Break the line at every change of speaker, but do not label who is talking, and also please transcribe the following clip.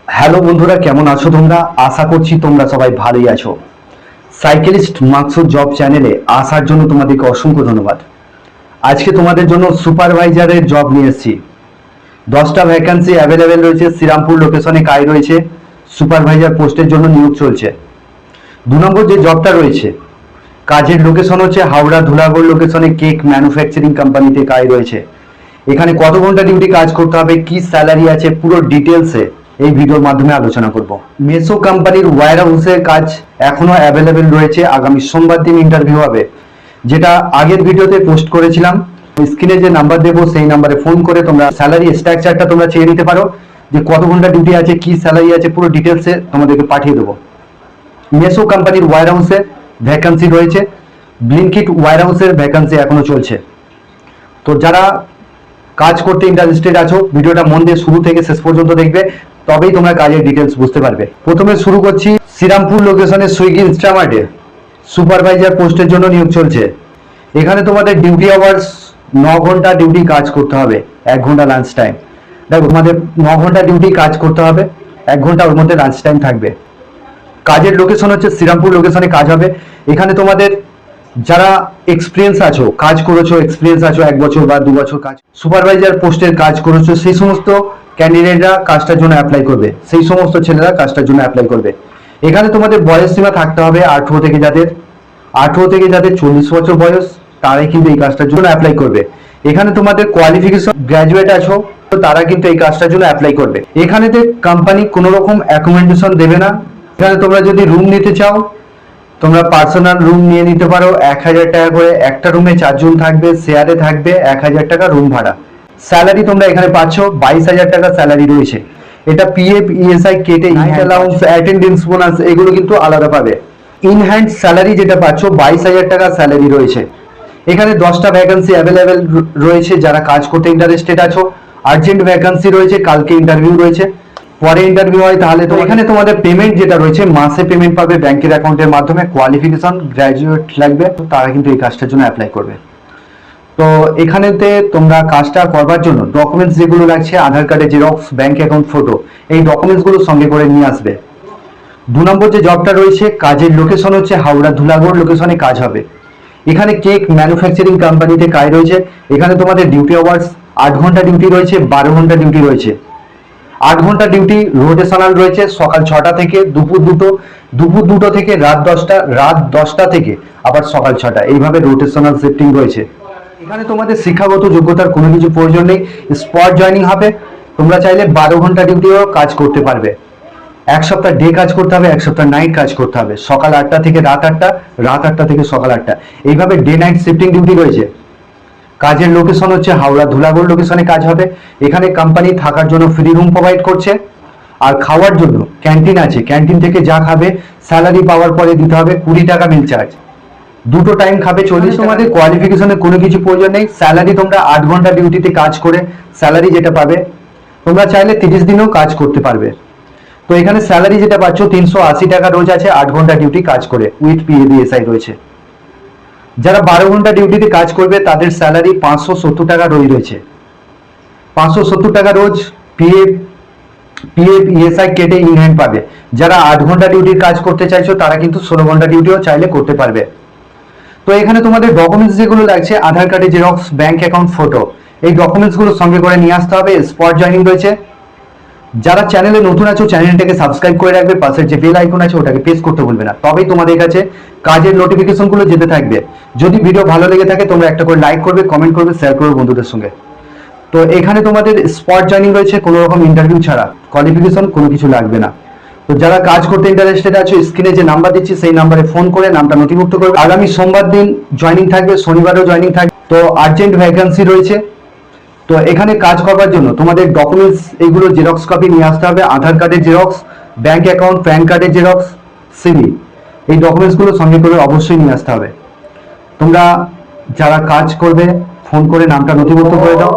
Hello বন্ধুরা, কেমন আছো তোমরা? আশা করছি তোমরা সবাই ভালোই আছো। সাইকেলিস্ট মাকসুদ জব চ্যানেলে আসার জন্য তোমাদেরকে অসংখ্য ধন্যবাদ। আজকে তোমাদের জন্য সুপারভাইজারের জব নিয়ে এসেছি। 10টা ভ্যাকান্সি অ্যাভেলেবেল রয়েছে। শ্রীরামপুর লোকেশনে কাজ রয়েছে। সুপারভাইজার পোস্টের জন্য নিয়োগ চলছে। 2 নম্বর যে জবটা রয়েছে, কাজের লোকেশন হচ্ছে হাওড়া ধুলাগড় লোকেশনে কেক ম্যানুফ্যাকচারিং কোম্পানিতে কাজ রয়েছে। এখানে কত ঘন্টা ডিউটি কাজ করতে হবে, কি স্যালারি আছে, পুরো ডিটেলসে এই ভিডিওর মাধ্যমে আলোচনা করব। মেসো কোম্পানির ওয়্যার হাউসের কাজ এখনো অ্যাভেলেবেল রয়েছে। আগামী সোমবার দিন ইন্টারভিউ হবে, যেটা আগের ভিডিওতে পোস্ট করেছিলাম। স্ক্রিনে যে নাম্বার দেবো সেই নাম্বারে ফোন করে তোমরা স্যালারি স্ট্রাকচারটা তোমরা চেয়ে নিতে পারো, যে কত ঘন্টা ডিউটি আছে, কি স্যালারি আছে, পুরো ডিটেলসে তোমাদেরকে পাঠিয়ে দেবো। মেসো কোম্পানির ওয়্যার হাউসে ভ্যাকান্সি রয়েছে। ব্লিঙ্কিট ওয়্যার হাউসের ভ্যাকান্সি এখনো চলছে। তো যারা কাজ করতে ইন্টারেস্টেড আছো, ভিডিওটা মন দিয়ে শুরু থেকে শেষ পর্যন্ত দেখবে, তবেই তোমরা কাজের ডিটেলস বুঝতে পারবে। প্রথমে শুরু করছি শ্রীরামপুর লোকেশনে সুইগি ইনস্টামার্টে সুপারভাইজার পোস্টের জন্য নিয়োগ চলছে। এখানে তোমাদের ডিউটি আওয়ার্স 9 ঘন্টা ডিউটি কাজ করতে হবে, 1 ঘন্টা লাঞ্চ টাইম। দেখো, তোমাদের 9 ঘন্টা ডিউটি কাজ করতে হবে, 1 ঘন্টা ওর মধ্যে লাঞ্চ টাইম থাকবে। কাজের লোকেশন হচ্ছে শ্রীরামপুর লোকেশনে কাজ হবে। এখানে তোমাদের যারা এক্সপিরিয়েন্স আছো, কাজ করেছো, এক্সপিরিয়েন্স আছো 1 বছর বা 2 বছর কাজ, সুপারভাইজার পোস্টের কাজ করেছো, সেই সমস্ত ক্যান্ডিডেটরা কাজটার জন্য অ্যাপ্লাই করবে। সেই সমস্ত ছেলেরা কাজটার জন্য অ্যাপ্লাই করবে। এখানে তোমাদের বয়স সীমা থাকতে হবে 18 থেকে যাদের 40 বছর বয়স, তারাই কিন্তু এই কাজটার জন্য অ্যাপ্লাই করবে। এখানে তোমাদের কোয়ালিফিকেশন গ্র্যাজুয়েট আছো, তো তারা কিন্তু এই কাজটার জন্য অ্যাপ্লাই করবে। এখানেতে কোম্পানি কোনো রকম অ্যাকোমোডেশন দেবে না। এখানে তোমরা যদি রুম নিতে চাও, তোমরা পার্সোনাল রুম নিয়ে নিতে পারো। 1000 টাকা করে, একটা রুমে 4 জন থাকবে, শেয়ারে থাকবে 1000 টাকা রুম ভাড়া। স্যালারি তোমরা এখানে পাচ্ছ 22,000 টাকা স্যালারি রয়েছে। এটা পিএফ ইএসআই কেটে, নাইট অ্যালাউন্স, অ্যাটেন্ডেন্স বোনাস এগুলো কিন্তু আলাদা পাবে। ইন হ্যান্ড স্যালারি যেটা পাচ্ছ 22,000 টাকা স্যালারি রয়েছে। এখানে 10টা ভ্যাকান্সি অ্যাভেলেবেল রয়েছে। যারা কাজ করতে ইন্টারেস্টেড আছো, আর্জেন্ট ভ্যাকান্সি রয়েছে, কালকে ইন্টারভিউ রয়েছে। পরে ইন্টারভিউ হয় তাহলে তো এখানে তোমাদের পেমেন্ট যেটা রয়েছে, মাসে পেমেন্ট পাবে ব্যাংকের অ্যাকাউন্টের মাধ্যমে। কোয়ালিফিকেশন গ্র্যাজুয়েট লাগবে, তারা কিন্তু এই কাজটার জন্য অ্যাপ্লাই করবে। তো এখানেতে তোমরা কাজটা করবার জন্য ডকুমেন্টস যেগুলো লাগছে, আধার কার্ডের জেরক্স, ব্যাংক অ্যাকাউন্ট ফটো, এই ডকুমেন্টসগুলো সঙ্গে করে নিয়ে আসবে। 2 নম্বর যে জবটা রয়েছে, কাজের লোকেশন হচ্ছে হাওড়া ধুলাগড় লোকেশনে কাজ হবে। এখানে কেক ম্যানুফ্যাকচারিং কোম্পানিতে কাজ রয়েছে। এখানে তোমাদের ডিউটি আওয়ার্স 8 ঘন্টা ডিউটি রয়েছে, 12 ঘন্টা ডিউটি রয়েছে। 8 ঘন্টা ডিউটি রোটেশনাল রয়েছে, সকাল 6টা থেকে দুপুর 2টো, দুপুর 2টো থেকে রাত 10টা, রাত 10টা থেকে আবার সকাল 6টা, এইভাবে রোটেশনাল শিফটিং রয়েছে। এখানে তোমাদের শিক্ষাগত যোগ্যতার কোনো কিছু প্রয়োজন নেই, স্পট জয়নিং হবে। তোমরা চাইলে 12 ঘন্টা ডিউটিও কাজ করতে পারবে। 1 সপ্তাহ ডে কাজ করতে হবে, 1 সপ্তাহ নাইট কাজ করতে হবে। সকাল 8টা থেকে রাত 8টা, রাত 8টা থেকে সকাল 8টা, এইভাবে ডে নাইট শিফটিং ডিউটি রয়েছে। কাজের লোকেশন হচ্ছে হাওড়া ধুলাগড় লোকেশনে কাজ হবে। এখানে কোম্পানি থাকার জন্য ফ্রি রুম প্রোভাইড করছে, আর খাওয়ার জন্য ক্যান্টিন আছে। ক্যান্টিন থেকে যা খাবে স্যালারি পাওয়ার পরে দিতে হবে 20 টাকা মিল চার্জ। 2টো টাইম খাবে 40। তোমাদের কোয়ালিফিকেশনে কোনো কিছু প্রয়োজন নেই। স্যালারি তোমরা 8 ঘন্টা ডিউটিতে কাজ করে স্যালারি যেটা পাবে, তোমরা চাইলে 30 দিনেও কাজ করতে পারবে। তো এখানে স্যালারি যেটা পাচ্ছ 380 টাকা রোজ আছে, 8 ঘন্টা ডিউটি কাজ করে, উইথ পিএফ রয়েছে। যারা 12 ঘন্টা ডিউটিতে কাজ করবে তাদের স্যালারি 570 টাকা রোজ রয়েছে। 570 টাকা রোজ পিএফ ইএসআই কেটে ইন হ্যান্ড পাবে। যারা 8 ঘন্টা ডিউটির কাজ করতে চাইছো, তারা কিন্তু 16 ঘন্টা ডিউটিও চাইলে করতে পারবে। তো এখানে তোমাদের ডকুমেন্টস যেগুলো লাগছে, আধার কার্ডের জেরক্স, ব্যাংক অ্যাকাউন্ট ফটো, এই ডকুমেন্টসগুলো সঙ্গে করে নিয়ে আসতে হবে। স্পট জয়নিং রয়েছে। যারা চ্যানেলে নতুন আছো, চ্যানেলটাকে সাবস্ক্রাইব করে রাখবে। পাশের যে বেল আইকন আছে ওটাকে প্রেস করতে ভুলবে না, তবেই তোমাদের কাছে কাজের নোটিফিকেশনগুলো যেতে থাকবে। যদি ভিডিও ভালো লেগে থাকে, তোমরা একটা করে লাইক করবে, কমেন্ট করবে, শেয়ার করবে বন্ধুদের সঙ্গে। তো এখানে তোমাদের স্পট জয়নিং রয়েছে, কোনো রকম ইন্টারভিউ ছাড়া, কোয়ালিফিকেশন কোনো কিছু লাগবে না। তো যারা কাজ করতে ইন্টারেস্টেড আছো, স্ক্রিনে যে নাম্বার দিচ্ছি সেই নাম্বারে ফোন করে নামটা নথিভুক্ত করবে। আগামী সোমবার দিন জয়নিং থাকবে, শনিবারও জয়নিং থাকবে। তো আর্জেন্ট ভ্যাকান্সি রয়েছে। তো এখানে কাজ করার জন্য তোমাদের ডকুমেন্টস এগুলো জেরক্স কপি নিয়ে আসতে হবে। আধার কার্ডের জেরক্স, ব্যাংক অ্যাকাউন্ট, প্যান কার্ডের জেরক্স, সিভি, এই ডকুমেন্টসগুলো সঙ্গে করে অবশ্যই নিয়ে আসতে হবে। তোমরা যারা কাজ করবে ফোন করে নামটা নথিভুক্ত করে দাও।